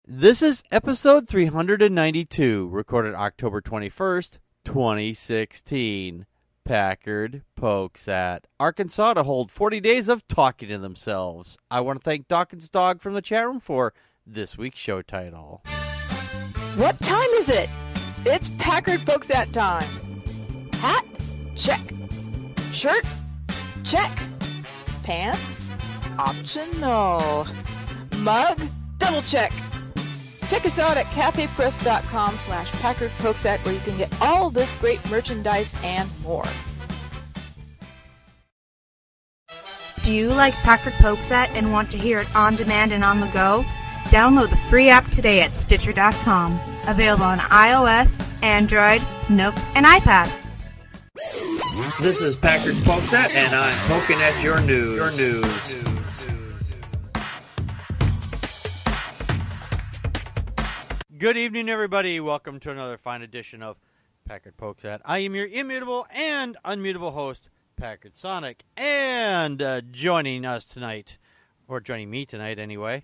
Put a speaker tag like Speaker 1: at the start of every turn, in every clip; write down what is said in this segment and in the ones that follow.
Speaker 1: This is episode 392, recorded October 21st, 2016. Packard pokes at Arkansas to hold 40 days of talking to themselves. I want to thank Dawkins Dog from the chat room for this week's show title.
Speaker 2: What time is it? It's Packard pokes at time. Hat? Check. Shirt? Check. Pants? Optional. Mug? Double check. Check us out at cafepress.com/PackardPokesAt where you can get all this great merchandise and more.
Speaker 3: Do you like Packard Pokesat and want to hear it on demand and on the go? Download the free app today at Stitcher.com. Available on iOS, Android, Nook, and iPad.
Speaker 1: This is Packard Pokesat, and I'm poking at your news. Good evening, everybody. Welcome to another fine edition of Packard Pokesat. I am your immutable and unmutable host, Packard Sonic. And joining us tonight, or joining me tonight anyway,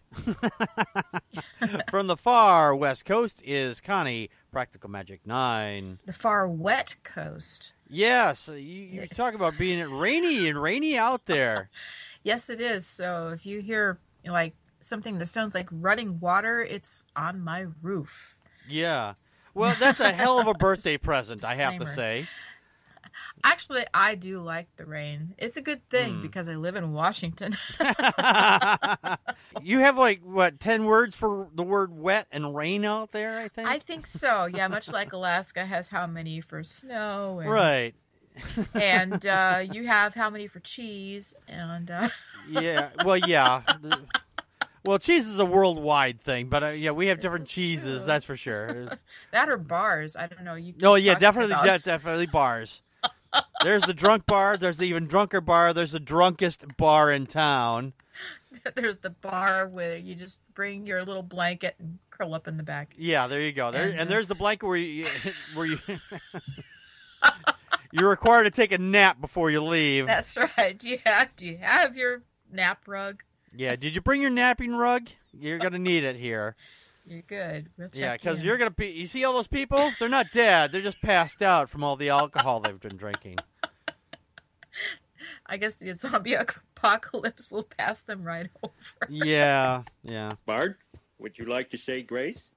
Speaker 1: from the far west coast is Connie, Practical Magic 9.
Speaker 4: The far wet coast.
Speaker 1: Yes, you talk about being rainy out there.
Speaker 4: Yes, it is. So if you hear like something that sounds like running water, it's on my roof.
Speaker 1: Yeah. Well, that's a hell of a birthday present, I have to say.
Speaker 4: Actually, I do like the rain. It's a good thing because I live in Washington.
Speaker 1: You have 10 words for the word wet and rain out there, I think?
Speaker 4: I think so. Yeah, much like Alaska has how many for snow. And,
Speaker 1: right.
Speaker 4: And you have how many for cheese. And
Speaker 1: yeah. Well, yeah. Well, cheese is a worldwide thing, but yeah, we have different cheeses,
Speaker 4: true.
Speaker 1: That's for sure.
Speaker 4: That or bars. I don't know.
Speaker 1: Oh, yeah, definitely bars. There's the drunk bar. There's the even drunker bar. There's the drunkest bar in town.
Speaker 4: There's the bar where you just bring your little blanket and curl up in the back.
Speaker 1: Yeah, there you go. And there's the blanket where you you're required to take a nap before you leave.
Speaker 4: That's right. Do you have your nap rug?
Speaker 1: Yeah. Did you bring your napping rug? You're gonna need it here.
Speaker 4: You're good. We'll check
Speaker 1: yeah, because
Speaker 4: in.
Speaker 1: you're gonna. You see all those people? They're not dead. They're just passed out from all the alcohol they've been drinking.
Speaker 4: I guess the zombie apocalypse will pass them right over.
Speaker 1: Yeah.
Speaker 5: Bard, would you like to say grace?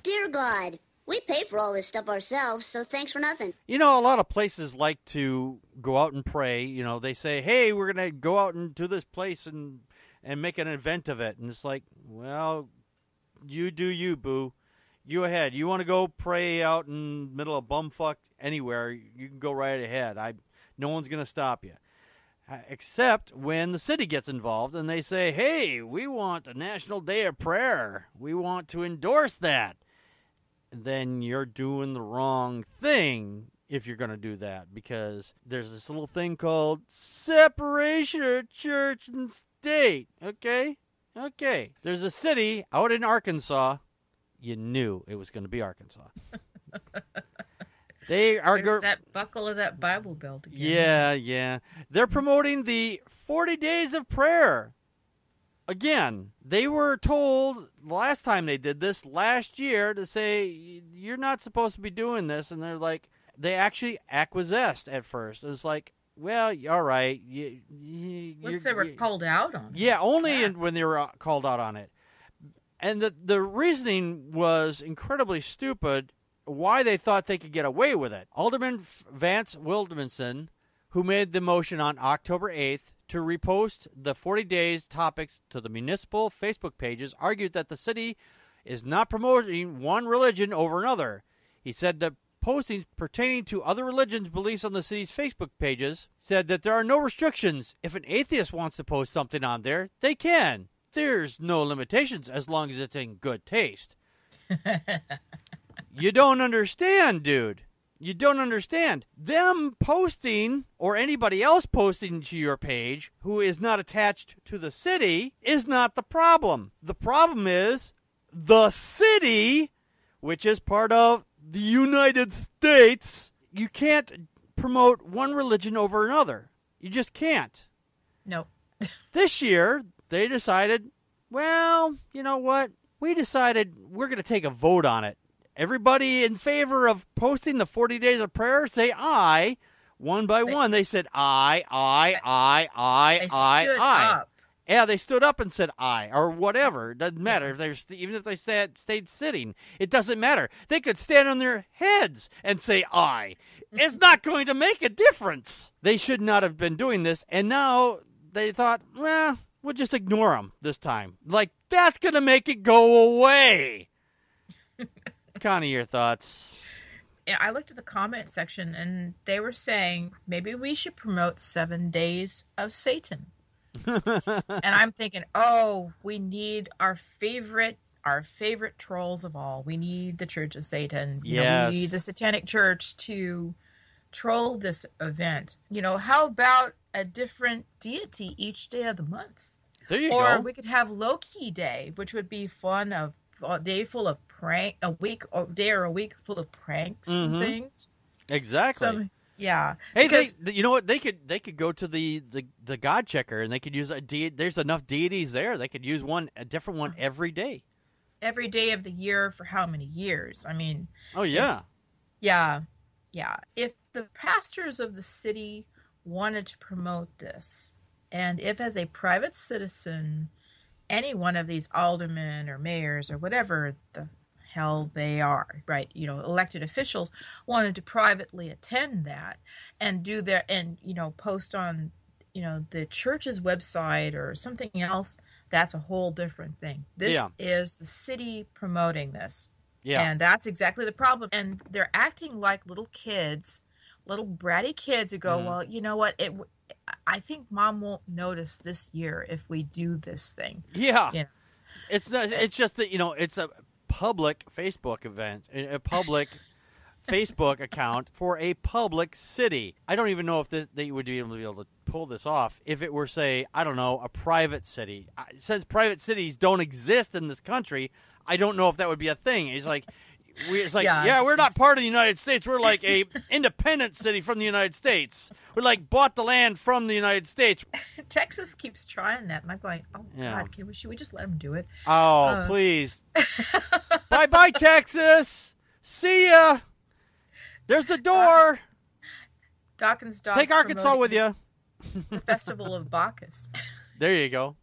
Speaker 6: Dear God, we pay for all this stuff ourselves, so thanks for nothing.
Speaker 1: You know, a lot of places like to go out and pray. You know, they say, hey, we're going to go out into this place and make an event of it. And it's like, well, you do you, boo. You ahead. You want to go pray out in the middle of bumfuck anywhere, you can go right ahead. No one's going to stop you. Except when the city gets involved and they say, hey, we want a National Day of Prayer. We want to endorse that. Then you're doing the wrong thing if you're going to do that, because there's this little thing called separation of church and state. Okay? There's a city out in Arkansas. You knew it was going to be Arkansas. They are
Speaker 4: that buckle of that Bible belt again.
Speaker 1: Yeah. They're promoting the 40 days of prayer. Again, they were told last time they did this last year to say, you're not supposed to be doing this. And they're like, they actually acquiesced at first. It's like, well, all right.
Speaker 4: Once they were called out on it.
Speaker 1: Yeah, only when they were called out on it. And the reasoning was incredibly stupid, why they thought they could get away with it. Alderman Vance Wildermanson, who made the motion on October 8th to repost the 40 days topics to the municipal Facebook pages, argued that the city is not promoting one religion over another. He said that postings pertaining to other religions' beliefs on the city's Facebook pages said that there are no restrictions. If an atheist wants to post something on there, they can. There's no limitations as long as it's in good taste. You don't understand, dude. You don't understand. Them posting, or anybody else posting to your page who is not attached to the city, is not the problem. The problem is the city, which is part of the United States. You can't promote one religion over another. You just can't.
Speaker 4: No.
Speaker 1: This year, they decided, well, you know what? we decided we're going to take a vote on it. Everybody in favor of posting the 40 days of prayer, say aye. One by one, they said aye,
Speaker 4: They stood
Speaker 1: aye.
Speaker 4: up.
Speaker 1: Yeah, they stood up and said aye, or whatever. It doesn't matter. Even if they stayed sitting, it doesn't matter. They could stand on their heads and say aye. It's not going to make a difference. They should not have been doing this, and now they thought, well, we'll just ignore them this time. Like, that's going to make it go away. Connie, your thoughts?
Speaker 4: Yeah, I looked at the comment section, and they were saying maybe we should promote 7 days of Satan. And I'm thinking, oh, we need our favorite trolls of all. We need the Church of Satan.
Speaker 1: Yes.
Speaker 4: We need the Satanic Church to troll this event. How about a different deity each day of the month?
Speaker 1: There you
Speaker 4: Or
Speaker 1: go.
Speaker 4: we could have Loki Day, which would be fun, a day full of a week full of pranks and things.
Speaker 1: Exactly.
Speaker 4: Yeah.
Speaker 1: Hey,
Speaker 4: because,
Speaker 1: you know what? They could go to the God Checker, and they could use there's enough deities there. They could use a different one every day.
Speaker 4: every day of the year for how many years? I mean.
Speaker 1: Oh, yeah.
Speaker 4: Yeah. If the pastors of the city wanted to promote this, and if as a private citizen, any one of these aldermen or mayors or whatever the hell they are, right? Elected officials wanted to privately attend that and do their, and, post on, the church's website or something else, that's a whole different thing. This is the city promoting this.
Speaker 1: Yeah.
Speaker 4: And that's exactly the problem. And they're acting like little kids, little bratty kids who go, well, you know what? I think Mom won't notice this year if we do this thing.
Speaker 1: Yeah. It's not, it's just that, it's a public Facebook event, a public Facebook account for a public city. I don't even know if they would be able to pull this off if it were, say, I don't know, a private city. Since private cities don't exist in this country, I don't know if that would be a thing. It's like, we're not part of the United States. We're like a independent city from the United States. We're like bought the land from the United States.
Speaker 4: Texas keeps trying that, and I'm going, oh,
Speaker 1: Yeah.
Speaker 4: God, should we just let them do it?
Speaker 1: Oh, please. Bye-bye, Texas. See ya. There's the door.
Speaker 4: Dawkins Dogs
Speaker 1: Take Arkansas with you.
Speaker 4: the Festival of Bacchus.
Speaker 1: There you go.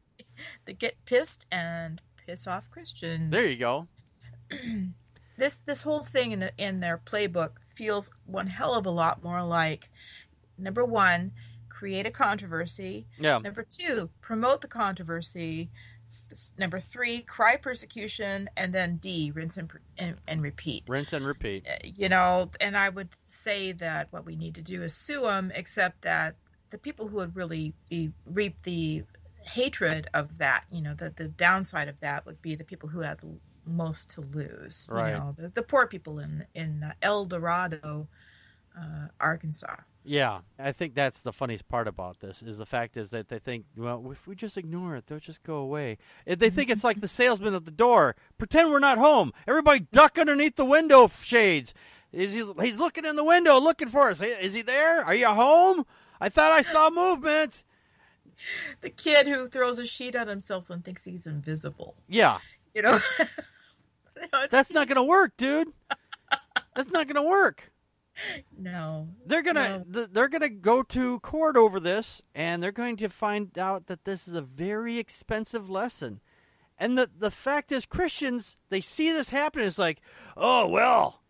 Speaker 4: They get pissed and piss off Christians.
Speaker 1: There you go.
Speaker 4: This whole thing in their playbook feels one hell of a lot more like, number one, create a controversy.
Speaker 1: Yeah.
Speaker 4: Number two, promote the controversy. Number three, cry persecution. And then D, rinse and repeat.
Speaker 1: Rinse and repeat.
Speaker 4: And I would say that what we need to do is sue them, except that the people who would really reap the hatred of that, the downside of that would be the people who have the most to lose.
Speaker 1: Right.
Speaker 4: The poor people in El Dorado, Arkansas.
Speaker 1: Yeah, I think that's the funniest part about this is the fact is that they think, well, if we just ignore it, they'll just go away. They think it's like the salesman at the door. Pretend we're not home. Everybody duck underneath the window shades. He's looking in the window looking for us. Is he there? Are you home? I thought I saw movement.
Speaker 4: The kid who throws a sheet at himself and thinks he's invisible.
Speaker 1: Yeah. That's not going to work, dude. That's not going to work.
Speaker 4: No.
Speaker 1: They're gonna go to court over this, and they're going to find out that this is a very expensive lesson. And the fact is, Christians, they see this happen. It's like, oh well,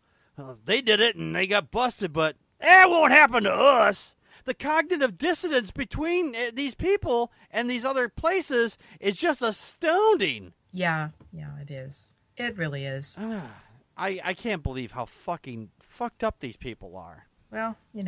Speaker 1: they did it and they got busted, but it won't happen to us. The cognitive dissonance between these people and these other places is just astounding.
Speaker 4: Yeah, it is. It really is.
Speaker 1: I can't believe how fucking fucked up these people are.
Speaker 4: Well, you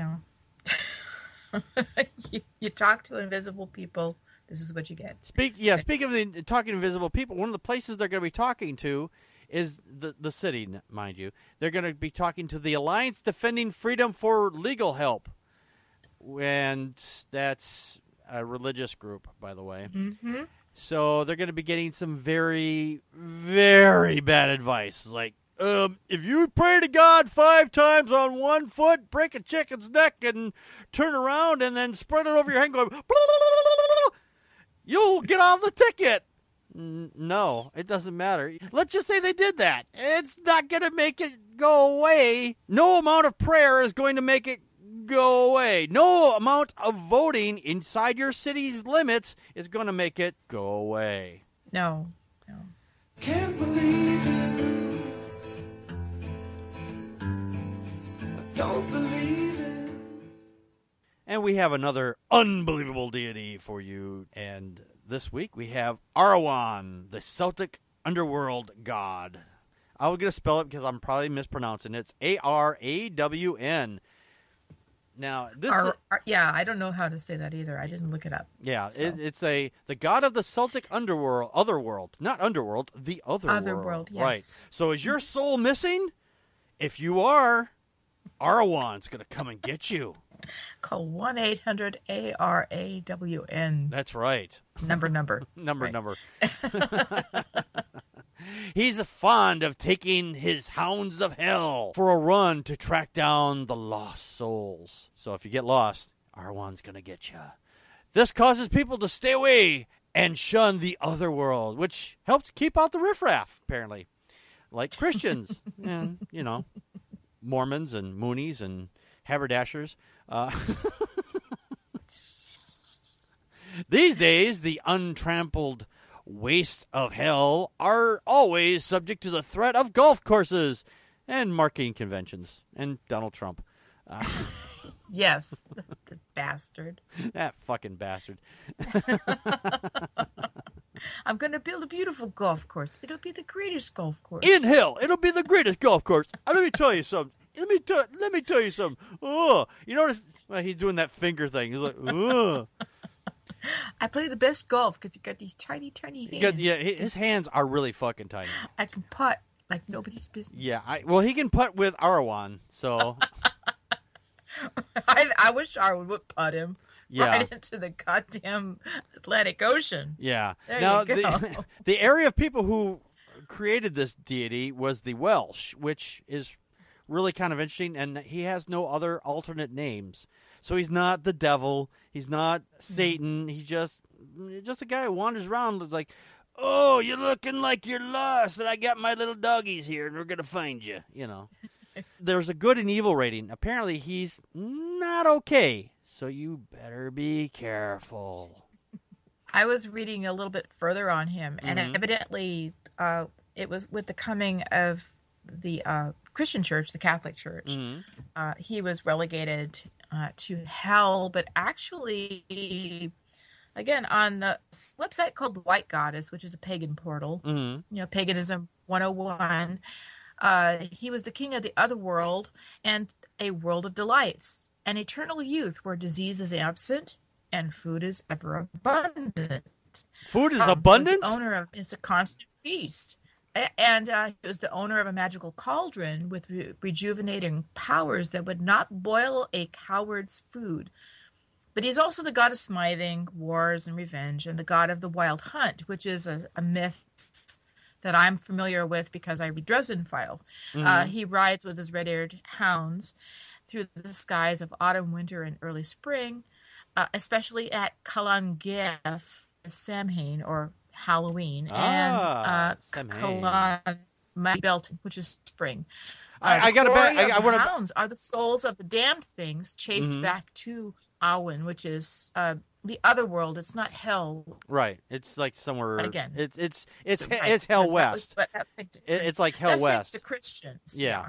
Speaker 4: talk to invisible people, this is what you get.
Speaker 1: Speaking of the talking to invisible people, one of the places they're going to be talking to is the city, mind you. They're going to be talking to the Alliance Defending Freedom for Legal Help. And that's a religious group, by the way.
Speaker 4: Mm-hmm.
Speaker 1: So they're going to be getting some very, very bad advice. Like, if you pray to God 5 times on one foot, break a chicken's neck and turn around and then spread it over your head going, you'll get off the ticket. No, it doesn't matter. Let's just say they did that. It's not going to make it go away. No amount of prayer is going to make it go away. No amount of voting inside your city's limits is going to make it go away.
Speaker 4: No.
Speaker 7: Can't believe it. I don't believe it.
Speaker 1: And we have another unbelievable deity for you. And this week we have Arawan, the Celtic underworld god. I was going to spell it because I'm probably mispronouncing it. It's Arawn. Now, this
Speaker 4: yeah, I don't know how to say that either. I didn't look it up.
Speaker 1: Yeah,
Speaker 4: so.
Speaker 1: it's the god of the Celtic otherworld, not underworld, the otherworld.
Speaker 4: Otherworld, yes.
Speaker 1: Right. So is your soul missing? If you are, Arawan's going to come and get you.
Speaker 4: Call 1-800-ARAWN.
Speaker 1: That's right.
Speaker 4: Number.
Speaker 1: Number. He's fond of taking his hounds of hell for a run to track down the lost souls. So if you get lost, Arawan's going to get you. This causes people to stay away and shun the other world, which helps keep out the riffraff, apparently. Like Christians and, Mormons and Moonies and haberdashers. These days, the untrampled wastes of hell are always subject to the threat of golf courses and marketing conventions and Donald Trump.
Speaker 4: Yes, the bastard.
Speaker 1: That fucking bastard.
Speaker 4: I'm going to build a beautiful golf course. It'll be the greatest golf course.
Speaker 1: In hell, it'll be the greatest golf course. Let me tell you something. Let me tell you something. Oh, you notice? Well, he's doing that finger thing. He's like, oh.
Speaker 4: I play the best golf because you got these tiny hands.
Speaker 1: His hands are really fucking tiny.
Speaker 4: I can putt like nobody's business.
Speaker 1: Yeah, he can putt with Arawan, so.
Speaker 4: I wish Arwen would putt him right into the goddamn Atlantic Ocean.
Speaker 1: Yeah.
Speaker 4: There
Speaker 1: now,
Speaker 4: you go.
Speaker 1: The area of people who created this deity was the Welsh, which is really kind of interesting, and he has no other alternate names. So he's not the devil. He's not Satan. He's just a guy who wanders around and is like, oh, you're looking like you're lost, and I got my little doggies here, and we're going to find you, There's a good and evil rating. Apparently, he's not okay, so you better be careful.
Speaker 4: I was reading a little bit further on him, and evidently it was with the coming of the Christian church, the Catholic Church, he was relegated to hell, but actually, again, on the website called The White Goddess, which is a pagan portal, Paganism 101, he was the king of the other world and a world of delights, an eternal youth where disease is absent and food is ever abundant.
Speaker 1: Food is abundant?
Speaker 4: The owner of is a constant feast. And he was the owner of a magical cauldron with rejuvenating powers that would not boil a coward's food. But he's also the god of smithing, wars, and revenge, and the god of the wild hunt, which is a myth that I'm familiar with because I read Dresden Files. He rides with his red-eared hounds through the skies of autumn, winter, and early spring, especially at Calan-Gaeaf, Samhain, or Halloween, and Calan Belton, which is spring.
Speaker 1: I got to bet. I want to.
Speaker 4: Hounds are the souls of the damned things chased back to Awen, which is the other world. It's not hell,
Speaker 1: right? It's like somewhere
Speaker 4: again.
Speaker 1: It's Hell West. It's like Hell West.
Speaker 4: To Christians,
Speaker 1: yeah.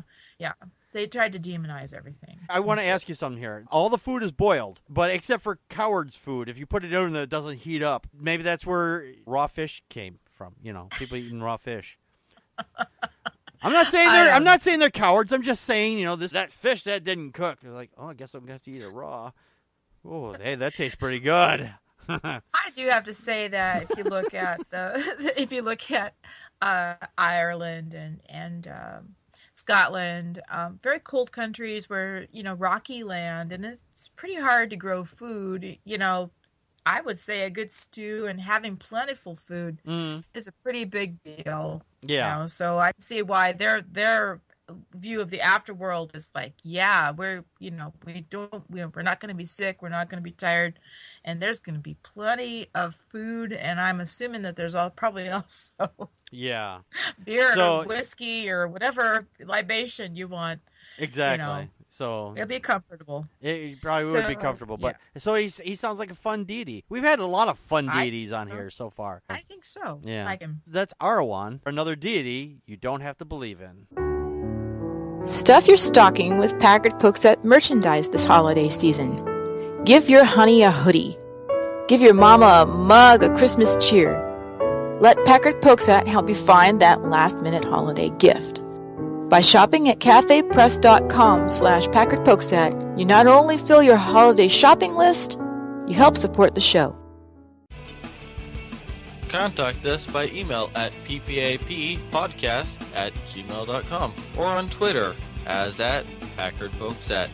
Speaker 4: They tried to demonize everything.
Speaker 1: I want to ask you something here. All the food is boiled, but except for coward's food, if you put it in there, it doesn't heat up. Maybe that's where raw fish came from. People eating raw fish. I'm not saying they're cowards. I'm just saying, that fish that didn't cook. They're like, oh, I guess I'm gonna have to eat it raw. Oh, hey, that tastes pretty good.
Speaker 4: I do have to say that if you look at Ireland and Scotland, very cold countries where, rocky land, and it's pretty hard to grow food. I would say a good stew and having plentiful food is a pretty big deal.
Speaker 1: Yeah.
Speaker 4: So I see why they're view of the afterworld is like, yeah, we're not going to be sick, we're not going to be tired, and there's going to be plenty of food, and I'm assuming that there's probably also
Speaker 1: Yeah.
Speaker 4: beer or whiskey or whatever libation you want.
Speaker 1: Exactly. So
Speaker 4: it'll be comfortable.
Speaker 1: It probably would be comfortable. But so he sounds like a fun deity. We've had a lot of fun deities on here so far.
Speaker 4: I think so.
Speaker 1: Yeah.
Speaker 4: Like him.
Speaker 1: That's Arwan, another deity you don't have to believe in.
Speaker 2: Stuff your stocking with Packard Pokesat merchandise this holiday season. Give your honey a hoodie. Give your mama a mug of Christmas cheer. Let Packard Pokesat help you find that last-minute holiday gift. By shopping at cafepress.com/Packard Pokesat, you not only fill your holiday shopping list, you help support the show.
Speaker 8: Contact us by email at ppappodcast@gmail.com or on Twitter as @PackardPokesat.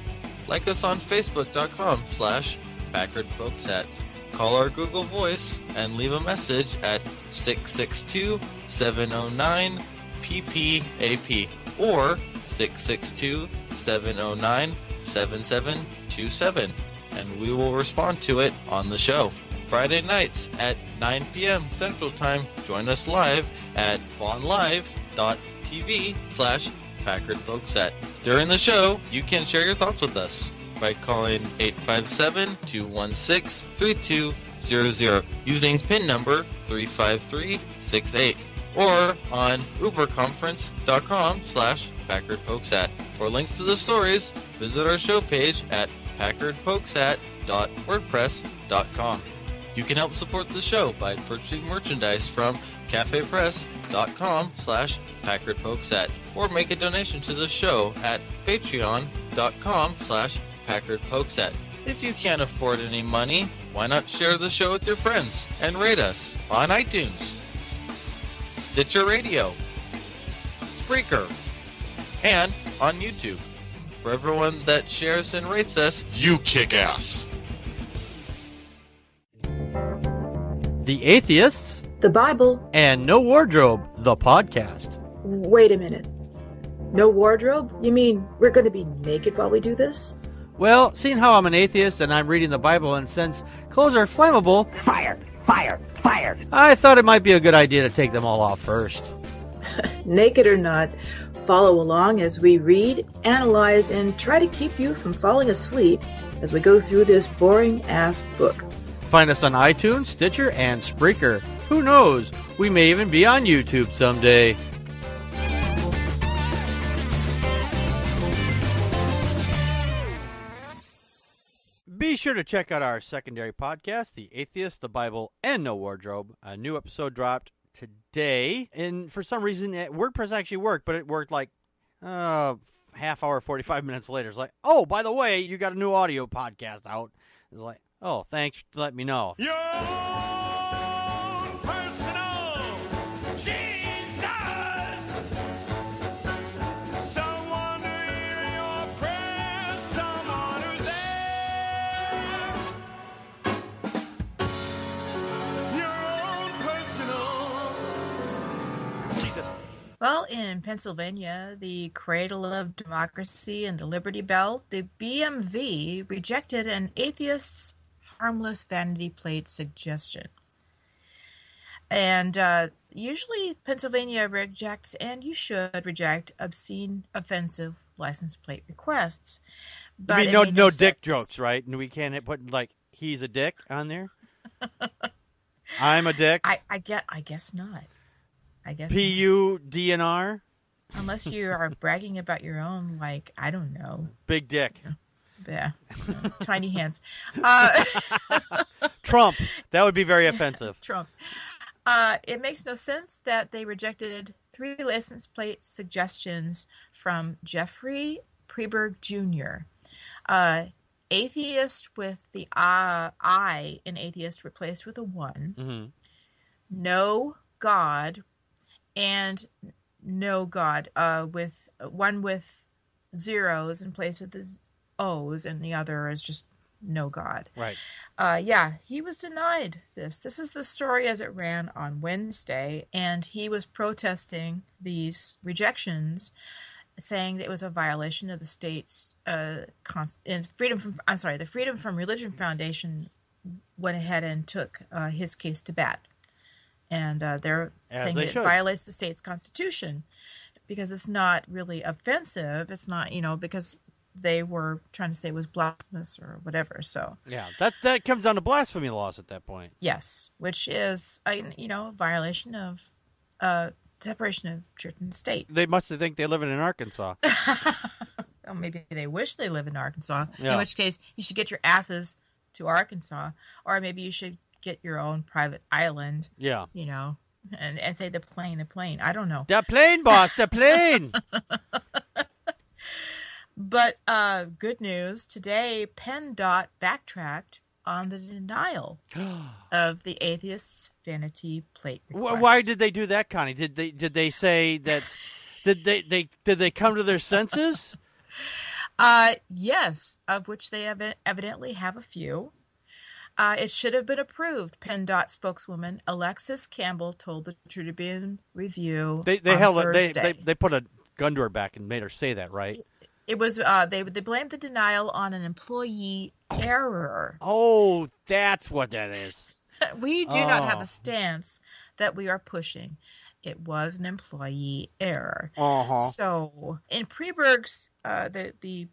Speaker 8: Like us on Facebook.com/PackardPokesat. Call our Google Voice and leave a message at 662-709-PPAP or 662-709-7727, and we will respond to it on the show. Friday nights at 9 p.m. Central Time. Join us live at vonlive.tv/PackardPokesat. During the show, you can share your thoughts with us by calling 857-216-3200 using PIN number 35368 or on uberconference.com/PackardPokesat. For links to the stories, visit our show page at packardpokesat.wordpress.com. You can help support the show by purchasing merchandise from cafepress.com/PackardPokesat or make a donation to the show at patreon.com/PackardPokesat. If you can't afford any money, why not share the show with your friends and rate us on iTunes, Stitcher Radio, Spreaker, and on YouTube. For everyone that shares and rates us, you kick ass.
Speaker 1: The Atheists,
Speaker 9: the Bible,
Speaker 1: and No Wardrobe, the podcast.
Speaker 9: Wait a minute. No wardrobe? You mean we're going to be naked while we do this?
Speaker 1: Well, seeing how I'm an atheist and I'm reading the Bible, and since clothes are flammable...
Speaker 10: Fire! Fire! Fire!
Speaker 1: I thought it might be a good idea to take them all off first.
Speaker 9: Naked or not, follow along as we read, analyze, and try to keep you from falling asleep as we go through this boring-ass book.
Speaker 1: Find us on iTunes, Stitcher, and Spreaker. Who knows? We may even be on YouTube someday. Be sure to check out our secondary podcast, The Atheist, the Bible, and No Wardrobe. A new episode dropped today, and for some reason, WordPress actually worked, but it worked like half hour, 45 minutes later. It's like, oh, by the way, you got a new audio podcast out. It's like, oh, thanks for letting me know.
Speaker 7: Your own personal Jesus. Someone to hear your prayers. Someone who's there. Your own personal Jesus.
Speaker 4: Well, in Pennsylvania, the cradle of democracy and the Liberty Bell, the BMV rejected an atheist's harmless vanity plate suggestion. And usually Pennsylvania rejects, and you should reject, obscene, offensive license plate requests. But
Speaker 1: no dick jokes, right? And we can't put, like, he's a dick on there? I'm a dick?
Speaker 4: I guess not. I guess
Speaker 1: PUDNR?
Speaker 4: Unless you are bragging about your own, like, I don't know.
Speaker 1: Big dick.
Speaker 4: Yeah. Tiny hands.
Speaker 1: Trump. That would be very offensive.
Speaker 4: Trump. It makes no sense that they rejected 3 license plate suggestions from Jeffrey Preberg Jr., atheist with the I in atheist replaced with a 1,
Speaker 1: mm-hmm.
Speaker 4: No God, and no God, with one with zeros in place of the O's, and the other is just no God.
Speaker 1: Right.
Speaker 4: Yeah, he was denied this. This is the story as it ran on Wednesday, and he was protesting these rejections saying that it was a violation of the state's the Freedom from Religion Foundation went ahead and took his case to bat. And they're saying that it violates the state's constitution because it's not really offensive. It's not, because they were trying to say it was blasphemous or whatever. So
Speaker 1: yeah, that comes down to blasphemy laws at that point.
Speaker 4: Yes, which is a violation of separation of church and state.
Speaker 1: They must think they live in Arkansas.
Speaker 4: Well, maybe they wish they live in Arkansas.
Speaker 1: Yeah.
Speaker 4: In which case, you should get your asses to Arkansas, or maybe you should get your own private island.
Speaker 1: Yeah,
Speaker 4: and say the plane. I don't know.
Speaker 1: The plane, boss, the plane.
Speaker 4: But good news today, PennDOT backtracked on the denial of the atheists' vanity plate request.
Speaker 1: Why did they do that, Connie? Did they say that? Did they come to their senses?
Speaker 4: Yes, of which they evidently have a few. It should have been approved, PennDOT spokeswoman Alexis Campbell told the Tribune Review.
Speaker 1: They
Speaker 4: on Thursday.
Speaker 1: They put a gun to her back and made her say that, right?
Speaker 4: It was they blamed the denial on an employee error.
Speaker 1: Oh, that's what that is.
Speaker 4: We do not have a stance that we are pushing. It was an employee error.
Speaker 1: Uh-huh.
Speaker 4: So in Preberg's, the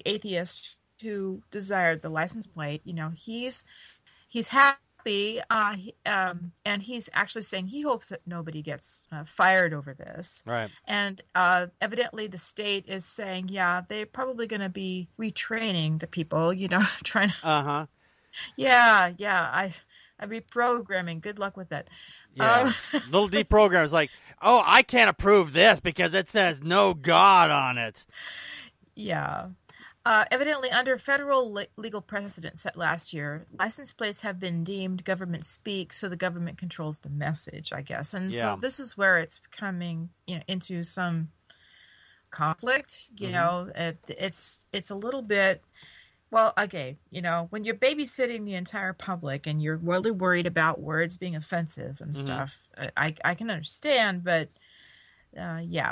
Speaker 4: atheist who desired the license plate, he's happy, and he's actually saying he hopes that nobody gets fired over this.
Speaker 1: Right.
Speaker 4: And evidently the state is saying, yeah, they're probably going to be retraining the people, trying to.
Speaker 1: Uh-huh.
Speaker 4: Yeah, I reprogramming. Good luck with that.
Speaker 1: Yeah. Little deprogram is like, oh, I can't approve this because it says no God on it.
Speaker 4: Yeah. Evidently, under federal legal precedent set last year, license plates have been deemed government speak, so the government controls the message, I guess. And so this is where it's coming, into some conflict. It's a little bit. Well, okay, when you're babysitting the entire public and you're really worried about words being offensive and stuff, I can understand, but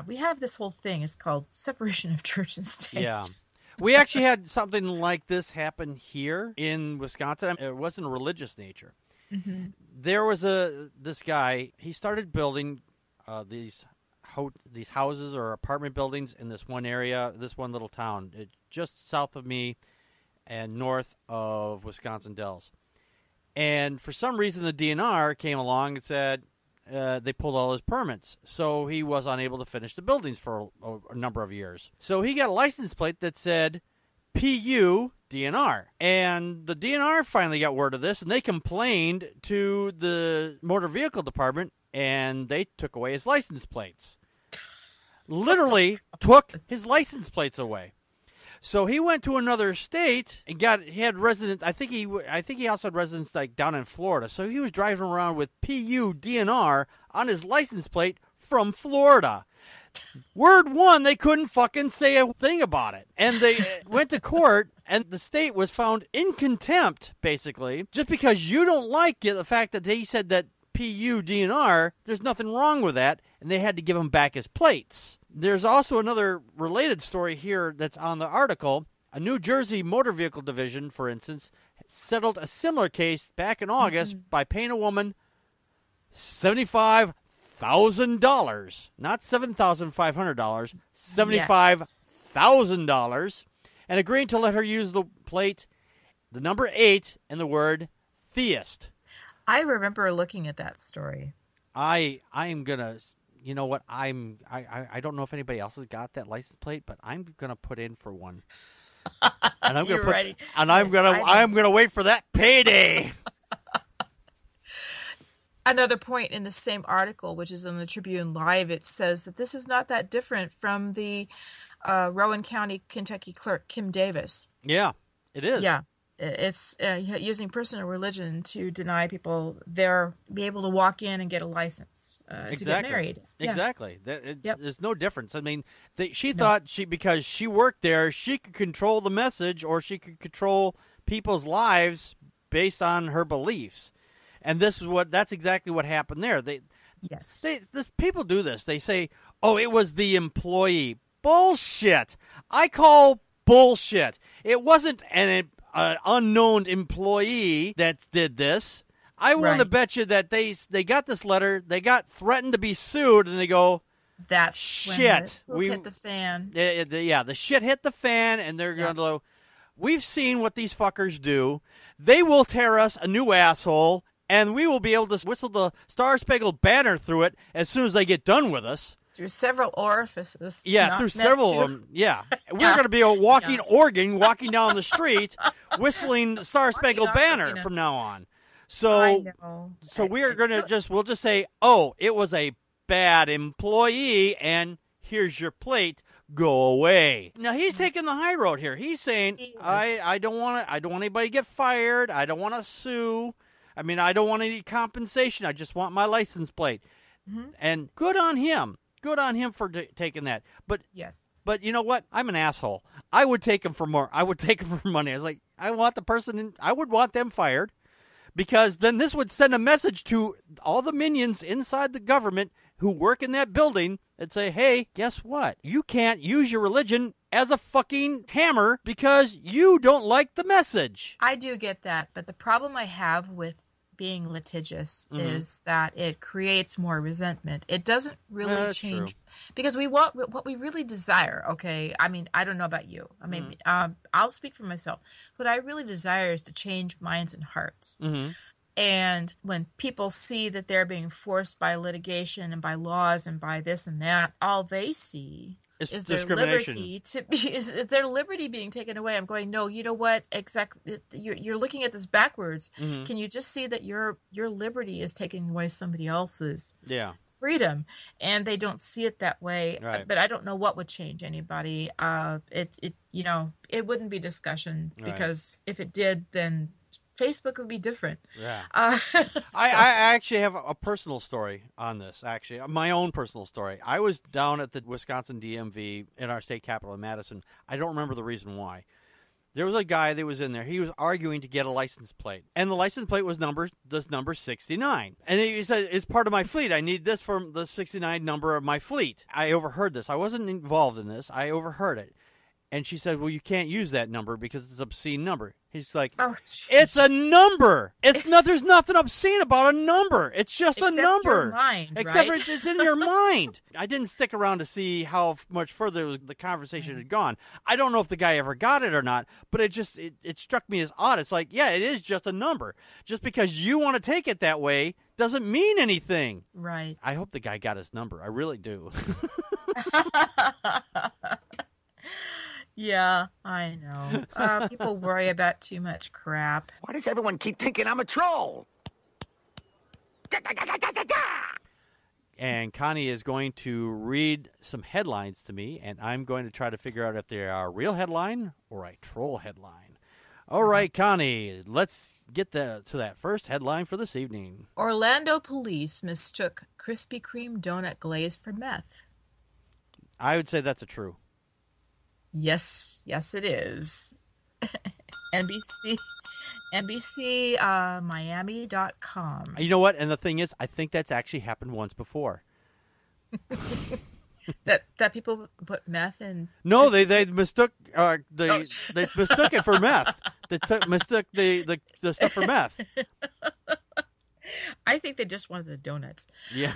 Speaker 4: we have this whole thing. It's called separation of church and state.
Speaker 1: Yeah. We actually had something like this happen here in Wisconsin. It wasn't a religious nature.
Speaker 4: Mm-hmm.
Speaker 1: There was this guy. He started building these houses or apartment buildings in this one area, this one little town, just south of me and north of Wisconsin Dells. And for some reason, the DNR came along and said they pulled all his permits. So he was unable to finish the buildings for a number of years. So he got a license plate that said PU DNR. And the DNR finally got word of this, and they complained to the motor vehicle department, and they took away his license plates. Literally took his license plates away. So he went to another state and he had residents. I think he also had residents like down in Florida. So he was driving around with PU DNR on his license plate from Florida. Word one, they couldn't fucking say a thing about it. And they went to court, and the state was found in contempt, basically, just because you don't like the fact that they said that PU DNR, there's nothing wrong with that, and they had to give him back his plates. There's also another related story here that's on the article. A New Jersey motor vehicle division, for instance, settled a similar case back in August by paying a woman $75,000, not $7,500, $75,000, and agreeing to let her use the plate, the number 8, and the word theist.
Speaker 4: I remember looking at that story.
Speaker 1: I am gonna. You know what? I don't know if anybody else has got that license plate, but I'm gonna put in for one. And I'm gonna
Speaker 4: ready.
Speaker 1: And I'm gonna wait for that payday.
Speaker 4: Another point in the same article, which is in the Tribune Live, it says that this is not that different from the Rowan County, Kentucky clerk Kim Davis.
Speaker 1: Yeah, it is.
Speaker 4: Yeah. It's using personal religion to deny people be able to walk in and get a license to get married.
Speaker 1: Exactly. There's no difference. I mean, she thought because she worked there, she could control the message, or she could control people's lives based on her beliefs. And that's exactly what happened there. People do this. They say, Oh, it was the employee. Bullshit. I call bullshit. It wasn't an unknown employee that did this. I want to bet you that they got this letter, they got threatened to be sued, and they go,
Speaker 4: that's
Speaker 1: shit.
Speaker 4: We hit the fan.
Speaker 1: Yeah, the shit hit the fan, and they're going to go, we've seen what these fuckers do. They will tear us a new asshole, and we will be able to whistle the Star-Spangled Banner through it as soon as they get done with us.
Speaker 4: Through several orifices.
Speaker 1: Yeah, through several of them. Yeah. We're going to be a walking organ walking down the street whistling the Star-Spangled Banner from now on. So we're going to we'll just say, oh, it was a bad employee, and here's your plate. Go away. Now he's taking the high road here. He's saying, I don't want anybody to get fired. I don't want to sue. I mean, I don't want any compensation. I just want my license plate. Mm-hmm. And good on him. Good on him for taking that. But But you know what? I'm an asshole. I would take him for more. I would take him for money. I was like, I want the person. I would want them fired, because then this would send a message to all the minions inside the government who work in that building and say, hey, guess what? You can't use your religion as a fucking hammer because you don't like the message.
Speaker 4: I do get that, but the problem I have with being litigious is that it creates more resentment. It doesn't really change, because we want what we really desire. Okay, I mean, I don't know about you. I mean, I'll speak for myself. What I really desire is to change minds and hearts. Mm-hmm. And when people see that they're being forced by litigation and by laws and by this and that, all they see is their liberty being taken away. I'm going, no, you know what? Exactly. You're looking at this backwards. Mm-hmm. Can you just see that your liberty is taking away somebody else's freedom? And they don't see it that way. Right. But I don't know what would change anybody. It wouldn't be discussion, because if it did, then Facebook would be different. Yeah.
Speaker 1: I actually have a personal story on this, actually. My own personal story. I was down at the Wisconsin DMV in our state capital in Madison. I don't remember the reason why. There was a guy that was in there. He was arguing to get a license plate. And the license plate was number 69. And he said, it's part of my fleet. I need this for the 69 number of my fleet. I overheard this. I wasn't involved in this. I overheard it. And she said, well, you can't use that number because it's an obscene number. He's like, it's a number. There's nothing obscene about a number. It's just a number.
Speaker 4: Your mind,
Speaker 1: Except for it's in your mind. I didn't stick around to see how much further the conversation had gone. I don't know if the guy ever got it or not, but it struck me as odd. It's like, yeah, it is just a number. Just because you want to take it that way doesn't mean anything.
Speaker 4: Right.
Speaker 1: I hope the guy got his number. I really do.
Speaker 4: Yeah, I know. People worry about too much crap.
Speaker 10: Why does everyone keep thinking I'm a troll?
Speaker 1: And Connie is going to read some headlines to me, and I'm going to try to figure out if they are a real headline or a troll headline. All right, Connie, let's get to that first headline for this evening.
Speaker 4: Orlando police mistook Krispy Kreme donut glaze for meth.
Speaker 1: I would say that's a true.
Speaker 4: Yes, it is. NBC Miami.com.
Speaker 1: You know what? And the thing is, I think that's actually happened once before.
Speaker 4: that people put meth in.
Speaker 1: No, they mistook they mistook it for meth. They mistook the stuff for meth.
Speaker 4: I think they just wanted the donuts.
Speaker 1: Yeah.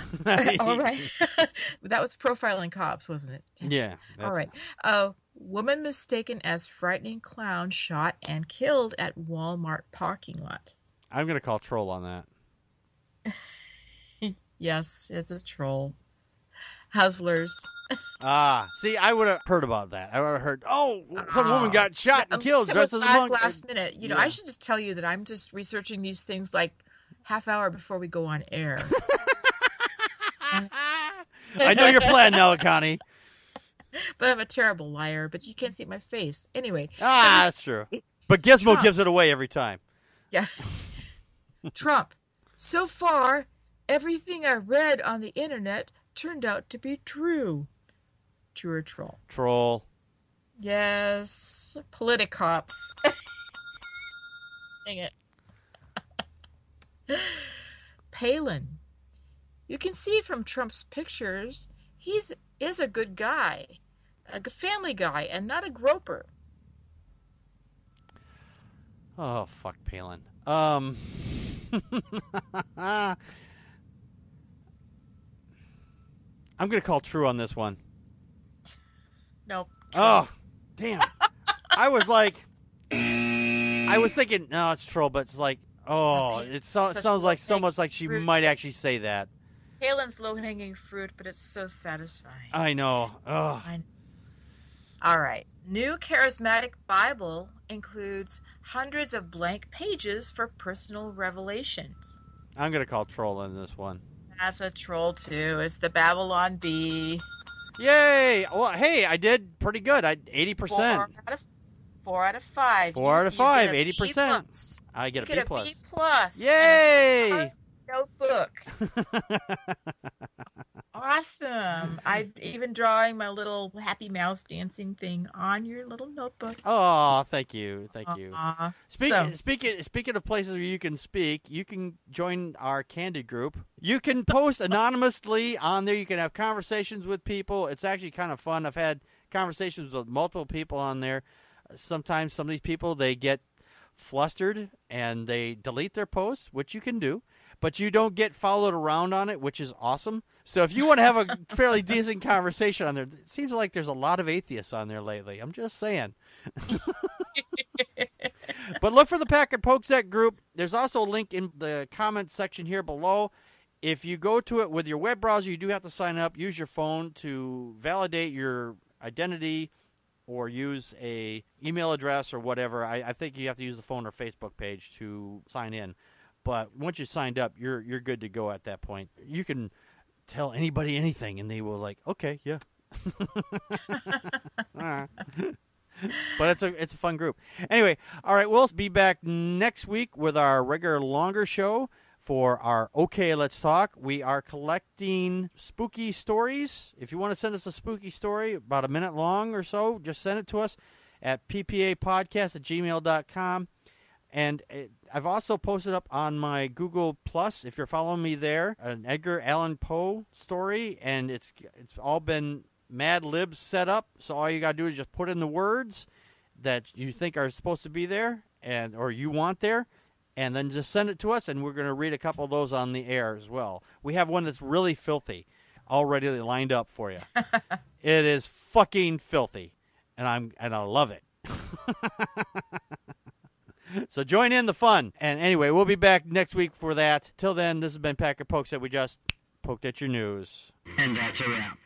Speaker 4: All right. That was Profiling Cops, wasn't it?
Speaker 1: Yeah.
Speaker 4: All right. Woman mistaken as frightening clown shot and killed at Walmart parking lot.
Speaker 1: I'm going to call troll on that.
Speaker 4: Yes, it's a troll. Hustlers.
Speaker 1: See, I would have heard about that. I would have heard, some woman got shot and killed.
Speaker 4: Dressed as a monk. Last minute. I should just tell you that I'm just researching these things like half hour before we go on air.
Speaker 1: I know your plan now, Connie.
Speaker 4: But I'm a terrible liar, but you can't see my face. Anyway.
Speaker 1: That's true. But Gizmo gives it away every time.
Speaker 4: Yeah. Trump. So far, everything I read on the internet turned out to be true. True or troll?
Speaker 1: Troll.
Speaker 4: Yes. Politicops. Dang it. Palin. You can see from Trump's pictures, is a good guy, a family guy, and not a groper.
Speaker 1: Oh, fuck Palin. I'm going to call true on this one.
Speaker 4: Nope.
Speaker 1: Oh, damn. I was thinking, no, it's troll, but it's like, oh, it sounds like so much like she might actually say that.
Speaker 4: Palin's low-hanging fruit, but it's so satisfying.
Speaker 1: I know. Oh.
Speaker 4: All right. New Charismatic Bible includes hundreds of blank pages for personal revelations.
Speaker 1: I'm going to call troll on this one.
Speaker 4: That's a troll, too. It's the Babylon Bee.
Speaker 1: Yay! Well, hey, I did pretty good. 80%.
Speaker 4: 4 out of 5.
Speaker 1: 4 out of 5,
Speaker 4: 80%.
Speaker 1: I get a B+.
Speaker 4: You get a B+.
Speaker 1: Yay!
Speaker 4: And a notebook. Awesome. I'm even drawing my little Happy Mouse dancing thing on your little notebook.
Speaker 1: Oh, thank you. Thank you.
Speaker 4: Speaking
Speaker 1: of places where you can speak, you can join our Candid group. You can post anonymously on there. You can have conversations with people. It's actually kind of fun. I've had conversations with multiple people on there. Sometimes some of these people, they get flustered and they delete their posts, which you can do. But you don't get followed around on it, which is awesome. So if you want to have a fairly decent conversation on there, it seems like there's a lot of atheists on there lately. I'm just saying. But look for the Packard Pokes group. There's also a link in the comment section here below. If you go to it with your web browser, you do have to sign up. Use your phone to validate your identity or use a email address or whatever. I think you have to use the phone or Facebook page to sign in. But once you signed up, you're good to go at that point. You can tell anybody anything, and they will okay, yeah. But it's a fun group. Anyway, all right, we'll be back next week with our regular longer show for our Okay, Let's Talk. We are collecting spooky stories. If you want to send us a spooky story, about a minute long or so, just send it to us at ppapodcast@gmail.com. And I've also posted up on my Google Plus, if you're following me there, an Edgar Allan Poe story, and it's all been Mad Libs set up. So all you got to do is just put in the words that you think are supposed to be there or you want there, and then just send it to us, and we're going to read a couple of those on the air as well. We have one that's really filthy already lined up for you. It is fucking filthy, and I love it. So join in the fun. And anyway, we'll be back next week for that. Till then, this has been Packard Pokes that we just poked at your news.
Speaker 10: And that's a wrap.